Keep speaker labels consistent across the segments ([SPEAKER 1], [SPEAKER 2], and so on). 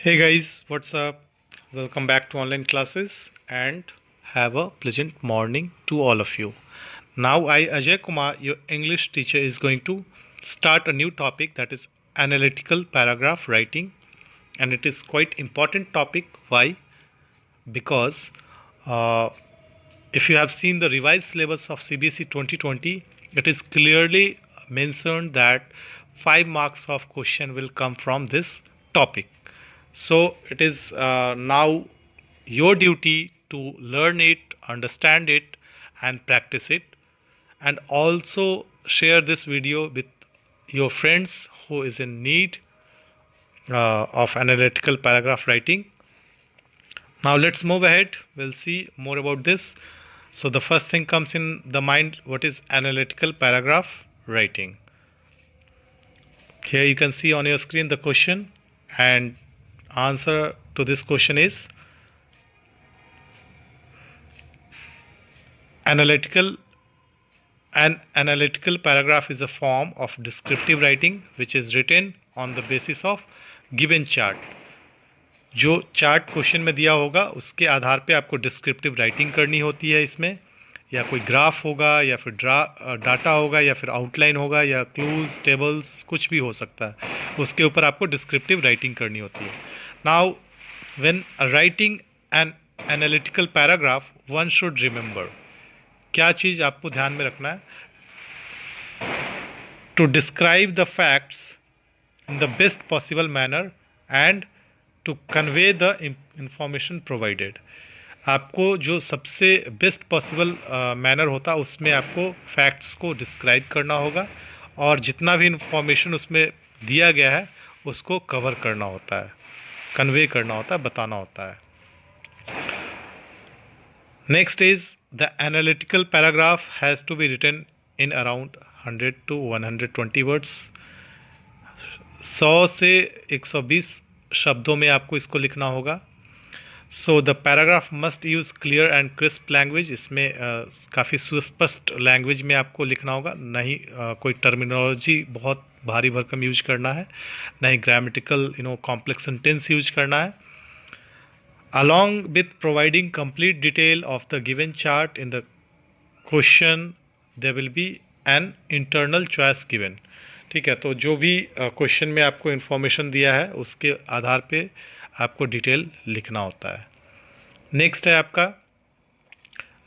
[SPEAKER 1] Hey guys, what's up? Welcome back to online classes and have a pleasant morning to all of you. Now I Ajay Kumar, your English teacher, is going to start a new topic, that is analytical paragraph writing, and it is quite important topic. Why? Because uh, if you have seen the revised syllabus of CBSE 2020, it is clearly mentioned that 5 marks of question will come from this topic. So it is now your duty to learn it, understand it, and practice it, and also share this video with your friends who is in need of analytical paragraph writing. Now let's move ahead. We'll see more about this. So the first thing comes in the mind, what is analytical paragraph writing? Here you can see on your screen the question, and answer to this question is analytical. An analytical paragraph is a form of descriptive writing which is written on the basis of given chart. जो chart question में दिया होगा उसके आधार पे आपको descriptive writing करनी होती है इसमें, या कोई ग्राफ होगा या फिर डाटा होगा या फिर आउटलाइन होगा या क्लूज टेबल्स कुछ भी हो सकता है, उसके ऊपर आपको डिस्क्रिप्टिव राइटिंग करनी होती है. Now when writing an analytical paragraph one should remember, क्या चीज़ आपको ध्यान में रखना है? To describe the facts in the best possible manner and to convey the information provided. आपको जो सबसे बेस्ट पॉसिबल मैनर होता है उसमें आपको फैक्ट्स को डिस्क्राइब करना होगा और जितना भी इंफॉर्मेशन उसमें दिया गया है उसको कवर करना होता है, कन्वे करना होता है, बताना होता है. Next is the analytical paragraph has to be written in around 100 to 120 words. 100 से 120 शब्दों में आपको इसको लिखना होगा. So the paragraph must use clear and crisp language. इसमें काफ़ी सुस्पष्ट लैंग्वेज में आपको लिखना होगा, नहीं कोई टर्मिनोलॉजी बहुत भारी भरकम यूज करना है, नहीं ग्रामेटिकल कॉम्प्लेक्स सेंटेंस यूज करना है. Along with providing complete detail of the given chart in the question there will be an internal choice given. ठीक है, तो जो भी क्वेश्चन में आपको इन्फॉर्मेशन दिया है उसके आधार पे आपको डिटेल लिखना होता है. नेक्स्ट है आपका,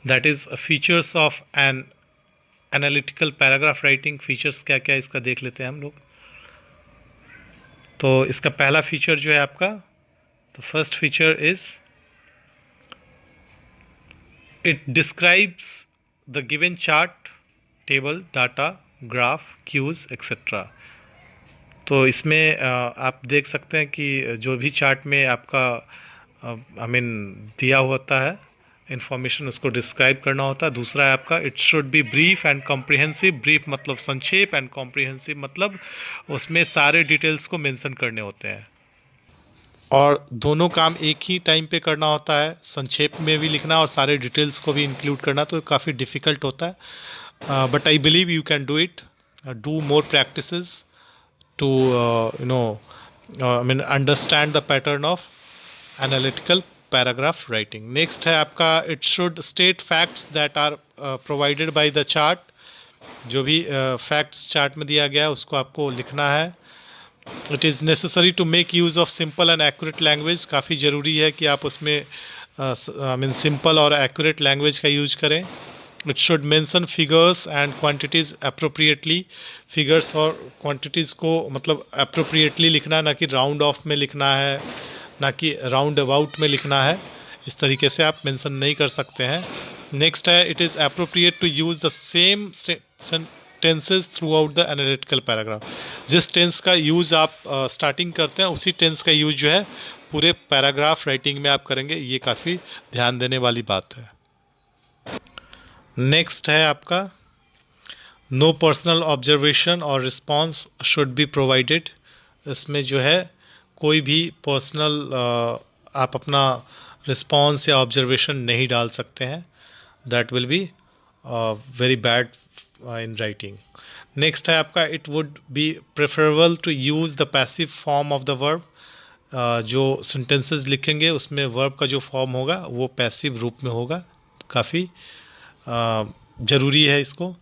[SPEAKER 1] that is features of N analytical paragraph writing. Features क्या क्या इसका देख लेते हैं हम लोग. तो इसका पहला फीचर जो है आपका, the first feature is it describes the given chart, table, data, graph, cues etcetera. तो इसमें आप देख सकते हैं कि जो भी चार्ट में आपका दिया होता है इन्फॉर्मेशन, उसको डिस्क्राइब करना होता है. दूसरा है आपका, it should B brief and comprehensive. Brief मतलब संक्षेप, एंड कॉम्प्रिहेंसिव मतलब उसमें सारे डिटेल्स को मेंशन करने होते हैं. और दोनों काम एक ही टाइम पे करना होता है, संक्षेप में भी लिखना और सारे डिटेल्स को भी इंक्लूड करना, तो काफ़ी डिफ़िकल्ट होता है. But I believe you can do it. Do more practices to understand the pattern of analytical paragraph writing. Next है आपका, it should state facts that are provided by the chart. जो भी facts chart में दिया गया है उसको आपको लिखना है. It is necessary to make use of simple and accurate language. काफ़ी ज़रूरी है कि आप उसमें simple और accurate language का यूज करें. It should mention figures and quantities appropriately. Figures और quantities को मतलब appropriately लिखना, ना कि round off में लिखना है, ना कि round about में लिखना है. इस तरीके से आप mention नहीं कर सकते हैं. Next है, it is appropriate to use the same tenses throughout the analytical paragraph. जिस tense का use आप starting करते हैं उसी tense का use जो है पूरे paragraph writing में आप करेंगे. ये काफ़ी ध्यान देने वाली बात है. नेक्स्ट है आपका, नो पर्सनल ऑब्जर्वेशन और रिस्पॉन्स शुड बी प्रोवाइडेड. इसमें जो है कोई भी पर्सनल आप अपना रिस्पॉन्स या ऑब्जर्वेशन नहीं डाल सकते हैं. That will be very bad in writing. Next है आपका, it would be preferable to use the passive form of the verb. जो सेंटेंसेस लिखेंगे उसमें वर्ब का जो फॉर्म होगा वो पैसिव रूप में होगा, काफ़ी ज़रूरी है इसको।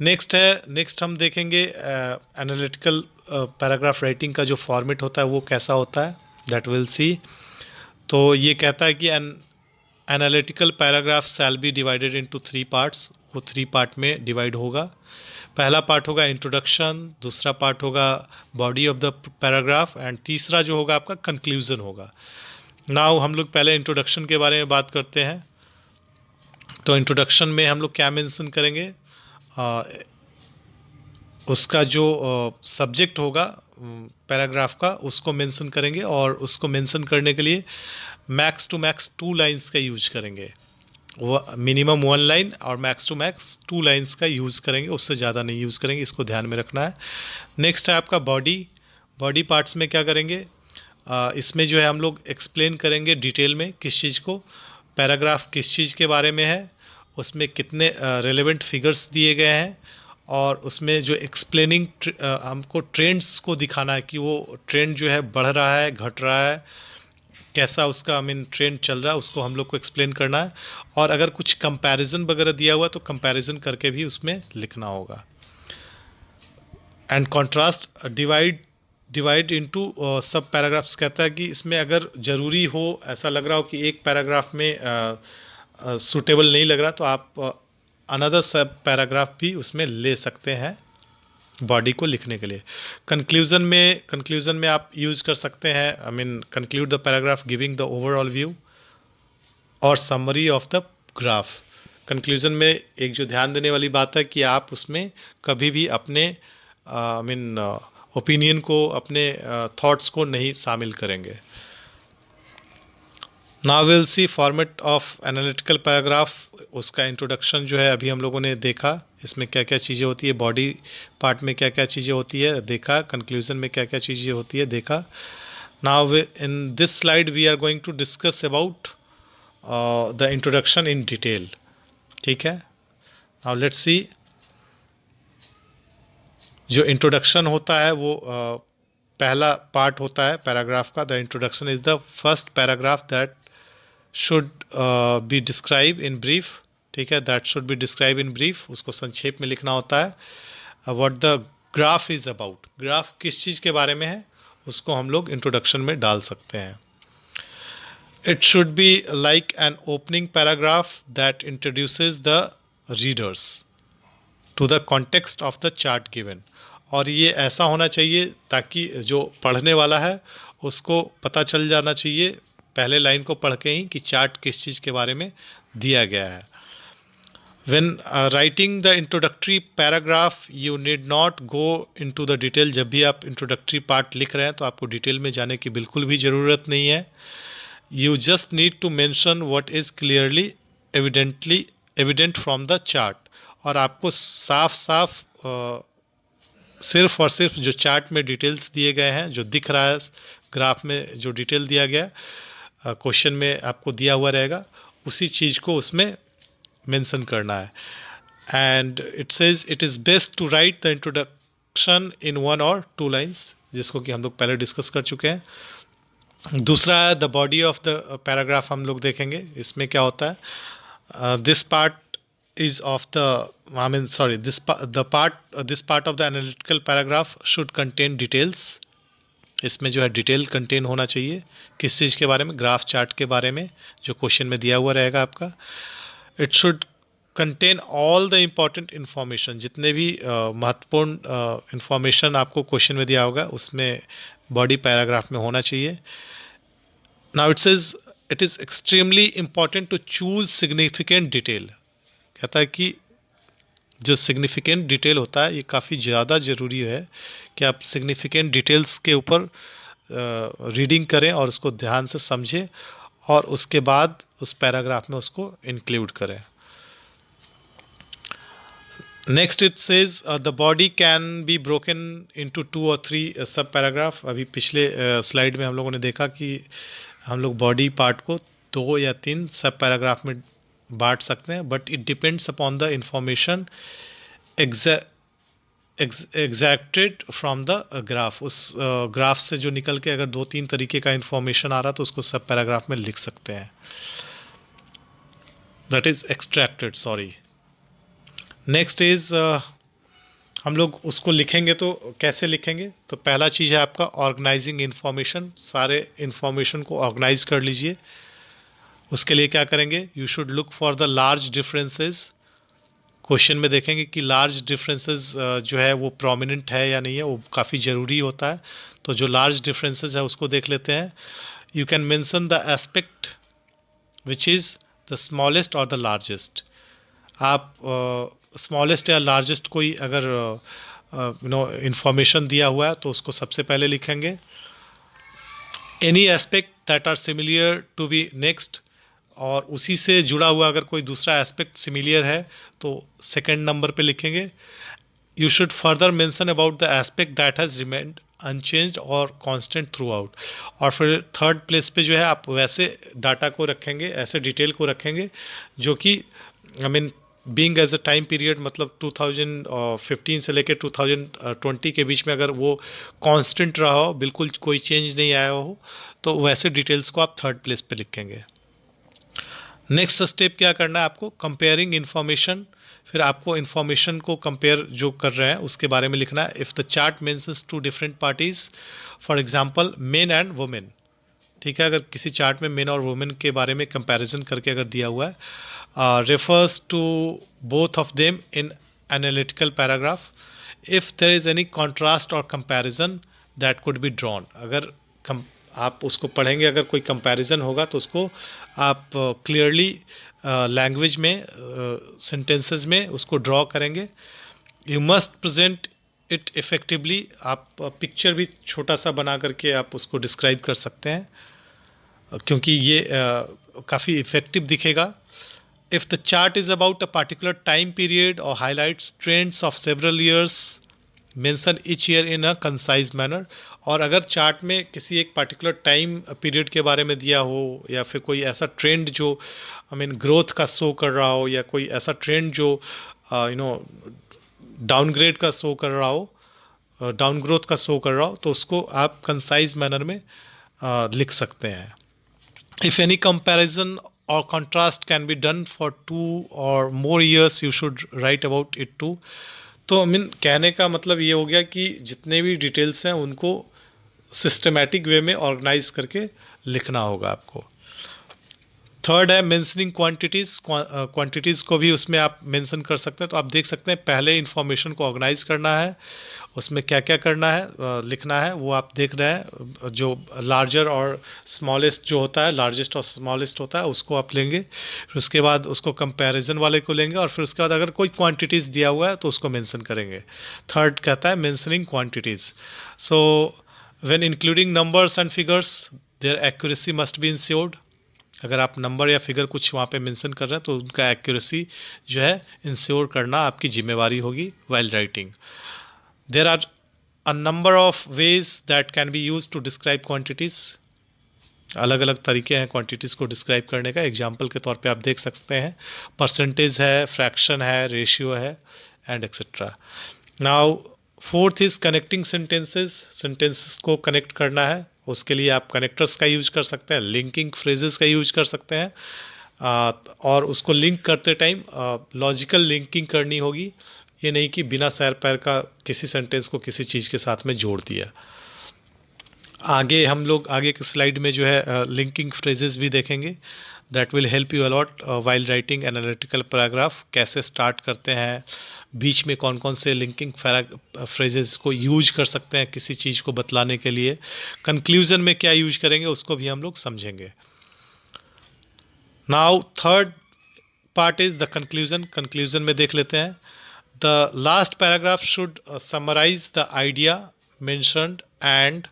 [SPEAKER 1] नेक्स्ट हम देखेंगे एनालिटिकल पैराग्राफ राइटिंग का जो फॉर्मेट होता है वो कैसा होता है, दैट विल सी। तो ये कहता है कि N analytical paragraph shall be divided into 3 parts, वो 3 पार्ट में डिवाइड होगा। पहला पार्ट होगा इंट्रोडक्शन, दूसरा पार्ट होगा body of the paragraph and तीसरा जो होगा आपका कंक्लूजन होगा। नाउ हम लोग पहले इंट्रोडक्शन के बारे में बात करते हैं। तो इंट्रोडक्शन में हम लोग क्या मेंशन करेंगे, उसका जो सब्जेक्ट होगा पैराग्राफ का उसको मेंशन करेंगे, और उसको मेंशन करने के लिए मैक्स टू मैक्स 2 लाइंस का यूज करेंगे। वो मिनिमम 1 लाइन और मैक्स टू मैक्स 2 लाइंस का यूज़ करेंगे, उससे ज़्यादा नहीं यूज़ करेंगे, इसको ध्यान में रखना है। नेक्स्ट है आपका बॉडी पार्ट्स में क्या करेंगे, इसमें जो है हम लोग एक्सप्लेन करेंगे डिटेल में किस चीज़ को, पैराग्राफ किस चीज़ के बारे में है, उसमें कितने रेलेवेंट फिगर्स दिए गए हैं, और उसमें जो एक्सप्लेनिंग हमको ट्रेंड्स को दिखाना है कि वो ट्रेंड जो है बढ़ रहा है, घट रहा है, कैसा उसका ट्रेंड चल रहा है, उसको हम लोग को एक्सप्लेन करना है। और अगर कुछ कंपैरिजन वगैरह दिया हुआ तो कंपैरिजन करके भी उसमें लिखना होगा। एंड कॉन्ट्रास्ट डिवाइड इनटू सब पैराग्राफ्स, कहता है कि इसमें अगर ज़रूरी हो, ऐसा लग रहा हो कि एक पैराग्राफ में सूटेबल नहीं लग रहा, तो आप अनदर सब पैराग्राफ भी उसमें ले सकते हैं बॉडी को लिखने के लिए। कंक्लूजन में आप यूज़ कर सकते हैं conclude the paragraph giving the overall view और summary of the graph. Conclusion में एक जो ध्यान देने वाली बात है कि आप उसमें कभी भी अपने ओपिनियन को, अपने थॉट्स को नहीं शामिल करेंगे। Now will see format of analytical paragraph, उसका इंट्रोडक्शन जो है अभी हम लोगों ने देखा, इसमें क्या क्या चीज़ें होती है, बॉडी पार्ट में क्या क्या चीज़ें होती है देखा, कंक्लूजन में क्या क्या चीज़ें होती है देखा। Now in this slide we are going to discuss about the introduction in detail, ठीक है। नाउ लेट्स सी, जो इंट्रोडक्शन होता है वो पहला पार्ट होता है पैराग्राफ का। The introduction is the first paragraph that should be describe in brief, ठीक है, that should be describe in brief, उसको संक्षेप में लिखना होता है। What the graph is about, graph किस चीज़ के बारे में है, उसको हम लोग इंट्रोडक्शन में डाल सकते हैं। It should be like an opening paragraph that introduces the readers to the context of the chart given। और ये ऐसा होना चाहिए ताकि जो पढ़ने वाला है उसको पता चल जाना चाहिए पहले लाइन को पढ़ के ही कि चार्ट किस चीज़ के बारे में दिया गया है। When writing the introductory paragraph you need not go into the detail। जब भी आप introductory part लिख रहे हैं तो आपको डिटेल में जाने की बिल्कुल भी ज़रूरत नहीं है। You just need to mention what is clearly evident from the chart। और आपको साफ साफ सिर्फ और सिर्फ जो चार्ट में डिटेल्स दिए गए हैं, जो दिख रहा है ग्राफ में, जो डिटेल दिया गया क्वेश्चन में आपको दिया हुआ रहेगा, उसी चीज़ को उसमें मेंशन करना है। And it says it is best to write the introduction in 1 or 2 lines, जिसको कि हम लोग पहले डिस्कस कर चुके हैं। दूसरा है the body of the paragraph, हम लोग देखेंगे इसमें क्या होता है। This part is of the this part of the analytical paragraph should contain details। इसमें जो है डिटेल कंटेन होना चाहिए किस चीज़ के बारे में, ग्राफ चार्ट के बारे में जो क्वेश्चन में दिया हुआ रहेगा आपका। It should contain all the important information, जितने भी महत्वपूर्ण इन्फॉर्मेशन आपको क्वेश्चन में दिया होगा उसमें बॉडी पैराग्राफ में होना चाहिए। Now it says it is extremely important to choose significant detail. कहता है कि जो सिग्निफिकेंट डिटेल होता है ये काफ़ी ज़्यादा ज़रूरी है कि आप सिग्निफिकेंट डिटेल्स के ऊपर रीडिंग करें और उसको ध्यान से समझें और उसके बाद उस पैराग्राफ में उसको इंक्लूड करें। Next it says the body can be broken into 2 or 3 सब पैराग्राफ। अभी पिछले स्लाइड में हम लोगों ने देखा कि हम लोग बॉडी पार्ट को 2 या 3 सब पैराग्राफ में बांट सकते हैं, but it depends upon the information exacted from the graph, उस ग्राफ से जो निकल के अगर 2-3 तरीके का इंफॉर्मेशन आ रहा तो उसको सब पैराग्राफ में लिख सकते हैं, that is extracted, sorry. Next is हम लोग उसको लिखेंगे तो कैसे लिखेंगे, तो पहला चीज़ है आपका ऑर्गेनाइजिंग इन्फॉर्मेशन, सारे इन्फॉर्मेशन को ऑर्गेनाइज कर लीजिए। उसके लिए क्या करेंगे, you should look for the large differences. Question में देखेंगे कि लार्ज डिफरेंसेस जो है वो प्रोमिनेंट है या नहीं है, वो काफ़ी ज़रूरी होता है। तो जो लार्ज डिफरेंसेस है उसको देख लेते हैं। You can mention the aspect which is the smallest और द लार्जेस्ट। आप स्मॉलेस्ट या लार्जेस्ट कोई अगर इंफॉर्मेशन दिया हुआ है तो उसको सबसे पहले लिखेंगे। Any aspect that are similar to be next, और उसी से जुड़ा हुआ अगर कोई दूसरा एस्पेक्ट सिमिलियर है तो सेकंड नंबर पे लिखेंगे। You should further mention about the aspect that has remained unchanged और कांस्टेंट थ्रू आउट। और फिर थर्ड प्लेस पे जो है आप वैसे डाटा को रखेंगे, ऐसे डिटेल को रखेंगे जो कि I mean being as a time period, मतलब 2015 से लेकर 2020 के बीच में अगर वो कांस्टेंट रहा हो, बिल्कुल कोई चेंज नहीं आया हो, तो वैसे डिटेल्स को आप थर्ड प्लेस पे लिखेंगे। नेक्स्ट स्टेप क्या करना है आपको, कंपेयरिंग इन्फॉर्मेशन। फिर आपको इन्फॉर्मेशन को कंपेयर जो कर रहे हैं उसके बारे में लिखना है। If the chart mentions two different parties, for example men and women, ठीक है, अगर किसी चार्ट में मेन और वुमेन के बारे में कंपैरिजन करके अगर दिया हुआ है, refers to both of them in analytical paragraph, if there is any contrast और comparison that could be drawn. अगर आप उसको पढ़ेंगे, अगर कोई कंपैरिजन होगा तो उसको आप क्लियरली लैंग्वेज में सेंटेंसेस में उसको ड्रॉ करेंगे। You must present it effectively, आप पिक्चर भी छोटा सा बना करके आप उसको डिस्क्राइब कर सकते हैं, क्योंकि ये काफ़ी इफेक्टिव दिखेगा। If the chart is about a particular time period और highlights trends of several years, mention each year in a concise manner. और अगर चार्ट में किसी एक पर्टिकुलर टाइम पीरियड के बारे में दिया हो, या फिर कोई ऐसा ट्रेंड जो आई मीन ग्रोथ का शो कर रहा हो, या कोई ऐसा ट्रेंड जो डाउनग्रेड का शो कर रहा हो, डाउन ग्रोथ का शो कर रहा हो, तो उसको आप कंसाइज मैनर में लिख सकते हैं। If any comparison or contrast can be done for 2 or more years, you should write about it too। तो मीन कहने का मतलब ये हो गया कि जितने भी डिटेल्स हैं उनको सिस्टमेटिक वे में ऑर्गेनाइज करके लिखना होगा आपको। थर्ड है मेंशनिंग क्वांटिटीज़, क्वांटिटीज़ को भी उसमें आप मेंशन कर सकते हैं। तो आप देख सकते हैं पहले इन्फॉर्मेशन को ऑर्गेनाइज करना है, उसमें क्या क्या करना है, लिखना है, वो आप देख रहे हैं। जो लार्जर और स्मॉलेस्ट जो होता है, लार्जेस्ट और स्मॉलेस्ट होता है, उसको आप लेंगे। फिर उसके बाद उसको कंपैरिजन वाले को लेंगे, और फिर उसके बाद अगर कोई क्वांटिटीज़ दिया हुआ है तो उसको मेंशन करेंगे। थर्ड कहता है mentioning quantities. So when including numbers and figures, their accuracy must be ensured. अगर आप नंबर या फिगर कुछ वहाँ पे मेंशन कर रहे हैं तो उनका एक्यूरेसी जो है इंश्योर करना आपकी जिम्मेवारी होगी while writing. There are a number of ways that can be use to describe quantities. अलग अलग तरीके हैं क्वांटिटीज़ को डिस्क्राइब करने का। एग्जाम्पल के तौर पे आप देख सकते हैं परसेंटेज है, फ्रैक्शन है, रेशियो है, and etcetera. Now fourth is connecting sentences, sentences को कनेक्ट करना है। उसके लिए आप कनेक्टर्स का यूज कर सकते हैं, लिंकिंग फ्रेजेस का यूज कर सकते हैं, और उसको लिंक करते टाइम लॉजिकल लिंकिंग करनी होगी। ये नहीं कि बिना सैर पैर का किसी सेंटेंस को किसी चीज़ के साथ में जोड़ दिया। आगे हम लोग आगे के स्लाइड में जो है लिंकिंग फ्रेजेस भी देखेंगे, that will help you a lot while writing analytical paragraph. कैसे स्टार्ट करते हैं, बीच में कौन कौन से लिंकिंग फ्रेजेस को यूज कर सकते हैं किसी चीज़ को बतलाने के लिए, कंक्लूजन में क्या यूज करेंगे उसको भी हम लोग समझेंगे। Now third part is the conclusion. Conclusion में देख लेते हैं, the last paragraph should summarise the idea mentioned and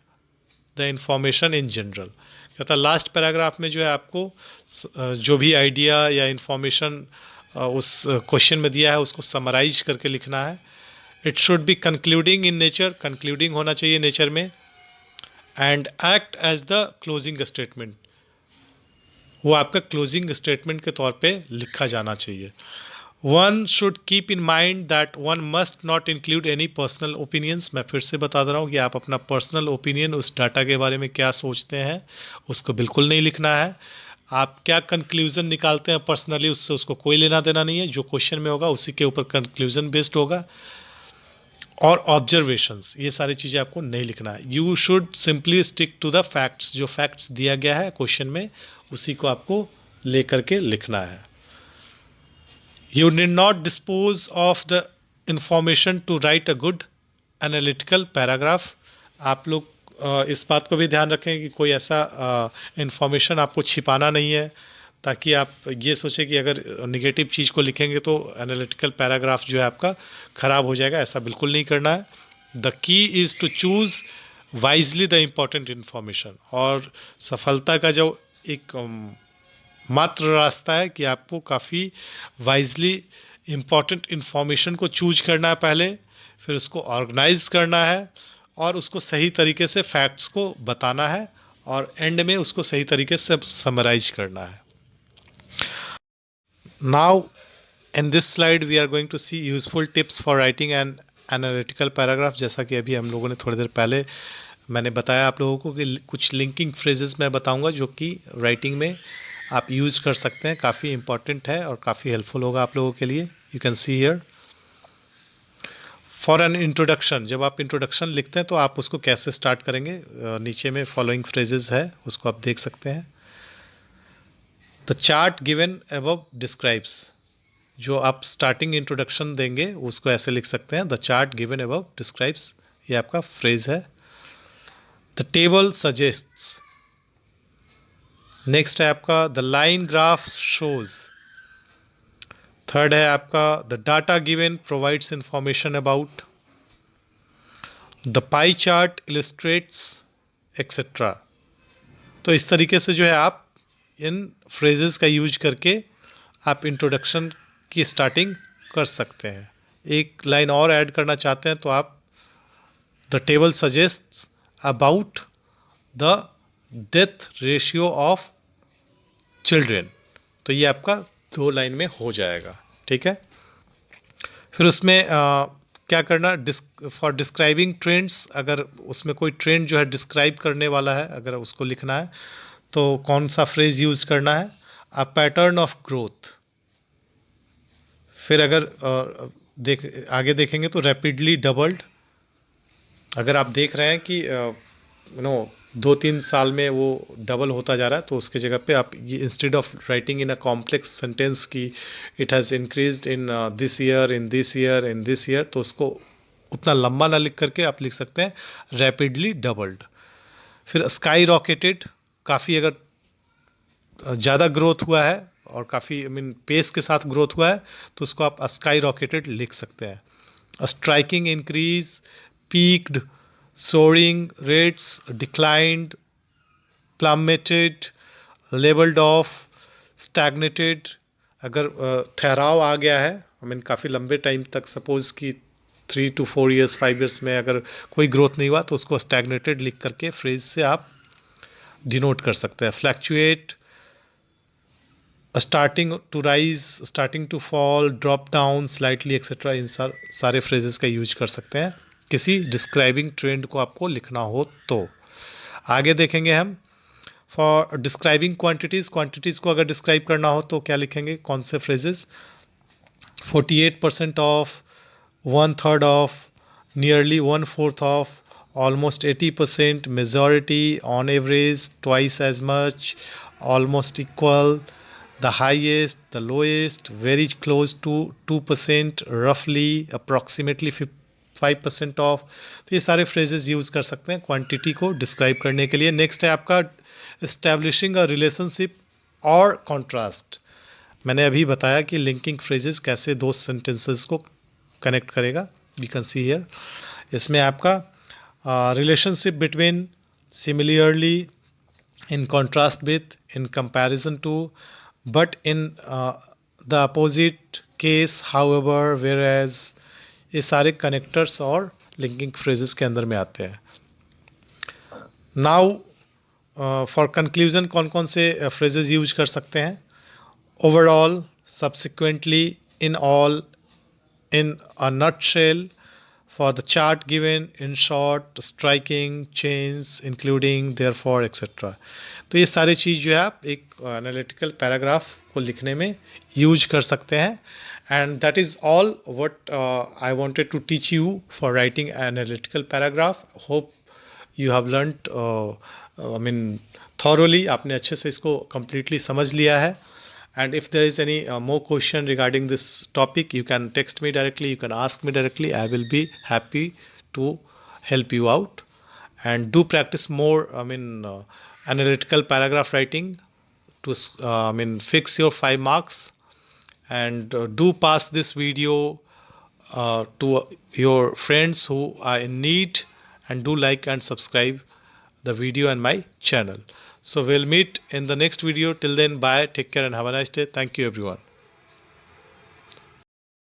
[SPEAKER 1] the information in general. कहता है लास्ट पैराग्राफ में जो है आपको जो भी आइडिया या इंफॉर्मेशन उस क्वेश्चन में दिया है उसको समराइज करके लिखना है। It should be concluding in nature, concluding होना चाहिए नेचर में, and act as the closing statement, वो आपका क्लोजिंग स्टेटमेंट के तौर पे लिखा जाना चाहिए। One should keep in mind that one must not include any personal opinions. मैं फिर से बता दे रहा हूँ कि आप अपना पर्सनल ओपिनियन उस डाटा के बारे में क्या सोचते हैं उसको बिल्कुल नहीं लिखना है। आप क्या कंक्लूजन निकालते हैं पर्सनली उससे उसको कोई लेना देना नहीं है। जो क्वेश्चन में होगा उसी के ऊपर कंक्लूजन बेस्ड होगा। और ऑब्जर्वेशंस, ये सारी चीज़ें आपको नहीं लिखना है। You should simply stick to the facts. जो फैक्ट्स दिया गया है क्वेश्चन में उसी को आपको लेकर के लिखना है। You need not dispose of the information to write a good analytical paragraph। आप लोग इस बात को भी ध्यान रखें कि कोई ऐसा इंफॉर्मेशन आपको छिपाना नहीं है ताकि आप ये सोचें कि अगर निगेटिव चीज़ को लिखेंगे तो एनालिटिकल पैराग्राफ जो है आपका ख़राब हो जाएगा। ऐसा बिल्कुल नहीं करना है। The key is to choose wisely the important information. और सफलता का जो एक मात्र रास्ता है कि आपको काफ़ी वाइजली इम्पॉर्टेंट इन्फॉर्मेशन को चूज करना है पहले, फिर उसको ऑर्गेनाइज करना है और उसको सही तरीके से फैक्ट्स को बताना है और एंड में उसको सही तरीके से समराइज करना है। Now in this slide we are going to see useful tips for writing an analytical paragraph. जैसा कि अभी हम लोगों ने थोड़ी देर पहले मैंने बताया आप लोगों को कि कुछ लिंकिंग फ्रेजेस मैं बताऊंगा जो कि राइटिंग में आप यूज़ कर सकते हैं। काफ़ी इंपॉर्टेंट है और काफ़ी हेल्पफुल होगा आप लोगों के लिए। You can see here for an introduction. जब आप इंट्रोडक्शन लिखते हैं तो आप उसको कैसे स्टार्ट करेंगे, नीचे में फॉलोइंग फ्रेजेस है उसको आप देख सकते हैं। The chart given above describes. जो आप स्टार्टिंग इंट्रोडक्शन देंगे उसको ऐसे लिख सकते हैं, the chart given above describes. ये आपका फ्रेज है। The table suggests. नेक्स्ट है आपका the line graph shows. Third है आपका the data given provides information about. The pie chart illustrates etcetera. तो इस तरीके से जो है आप इन फ्रेजेस का यूज करके आप इंट्रोडक्शन की स्टार्टिंग कर सकते हैं। एक लाइन और ऐड करना चाहते हैं तो आप the table suggests about the death ratio of children. तो ये आपका 2 लाइन में हो जाएगा। ठीक है। फिर उसमें क्या करना, फॉर डिस्क्राइबिंग ट्रेंड्स। अगर उसमें कोई ट्रेंड जो है डिस्क्राइब करने वाला है, अगर उसको लिखना है तो कौन सा फ्रेज यूज़ करना है, अ पैटर्न ऑफ ग्रोथ। फिर अगर आगे देखेंगे तो रैपिडली डबल्ड। अगर आप देख रहे हैं कि 2-3 साल में वो डबल होता जा रहा है तो उसके जगह पे आप ये instead of writing in a complex sentence की it has increased in this year, in this year, in this year, तो उसको उतना लंबा ना लिख करके आप लिख सकते हैं रैपिडली डबल्ड। फिर स्काई रॉकेटेड। काफ़ी अगर ज़्यादा ग्रोथ हुआ है और काफ़ी पेस के साथ ग्रोथ हुआ है तो उसको आप स्काई रॉकेटेड लिख सकते हैं। Striking increase, peaked, soaring rates, declined, plummeted, leveled off, stagnated। अगर ठहराव आ गया है, काफ़ी लंबे टाइम तक, सपोज कि 3 to 4 years 5 years में अगर कोई ग्रोथ नहीं हुआ तो उसको स्टैगनेटेड लिख करके फ्रेज से आप डिनोट कर सकते हैं। Fluctuate, starting to rise, starting to fall, drop down slightly etcetera. इन सारे फ्रेजेस का यूज कर सकते हैं किसी डिस्क्राइबिंग ट्रेंड को आपको लिखना हो तो। आगे देखेंगे हम फॉर डिस्क्राइबिंग क्वांटिटीज़। क्वांटिटीज़ को अगर डिस्क्राइब करना हो तो क्या लिखेंगे, कौन से phrases. 48% of, 1/3 of, nearly 1/4 of, almost 80%, majority, on average, twice as much, almost equal, the highest, the lowest, very close to 2%, roughly, approximately 5% of. तो ये सारे फ्रेजेस यूज़ कर सकते हैं क्वांटिटी को डिस्क्राइब करने के लिए। नेक्स्ट है आपका इस्टेब्लिशिंग अ रिलेशनशिप और कॉन्ट्रास्ट। मैंने अभी बताया कि लिंकिंग फ्रेजेस कैसे दो सेंटेंसेस को कनेक्ट करेगा। You can see here. इसमें आपका relationship between, similarly, in contrast with, in comparison to, but in the opposite case, however, whereas, ये सारे कनेक्टर्स और लिंकिंग फ्रेजेस के अंदर में आते हैं। नाउ फॉर कंक्लूजन कौन कौन से फ्रेजेस यूज कर सकते हैं। Overall, subsequently, in all, in a nutshell, for the chart given, in short, striking, chains, including, therefore, etc. तो ये सारी चीज़ जो है आप एक एनालिटिकल पैराग्राफ को लिखने में यूज कर सकते हैं. And that is all what I wanted to teach you for writing analytical paragraph. Hope you have learned, I mean thoroughly, आपने अच्छे से इसको कम्प्लीटली समझ लिया है. And if there is any more question regarding this topic, you can text me directly, you can ask me directly. I will be happy to help you out. And do practice more, analytical paragraph writing to, fix your 5 marks. And do pass this video to your friends who are in need, and do like and subscribe the video and my channel. So we'll meet in the next video. Till then, bye, take care, and have a nice day. Thank you, everyone.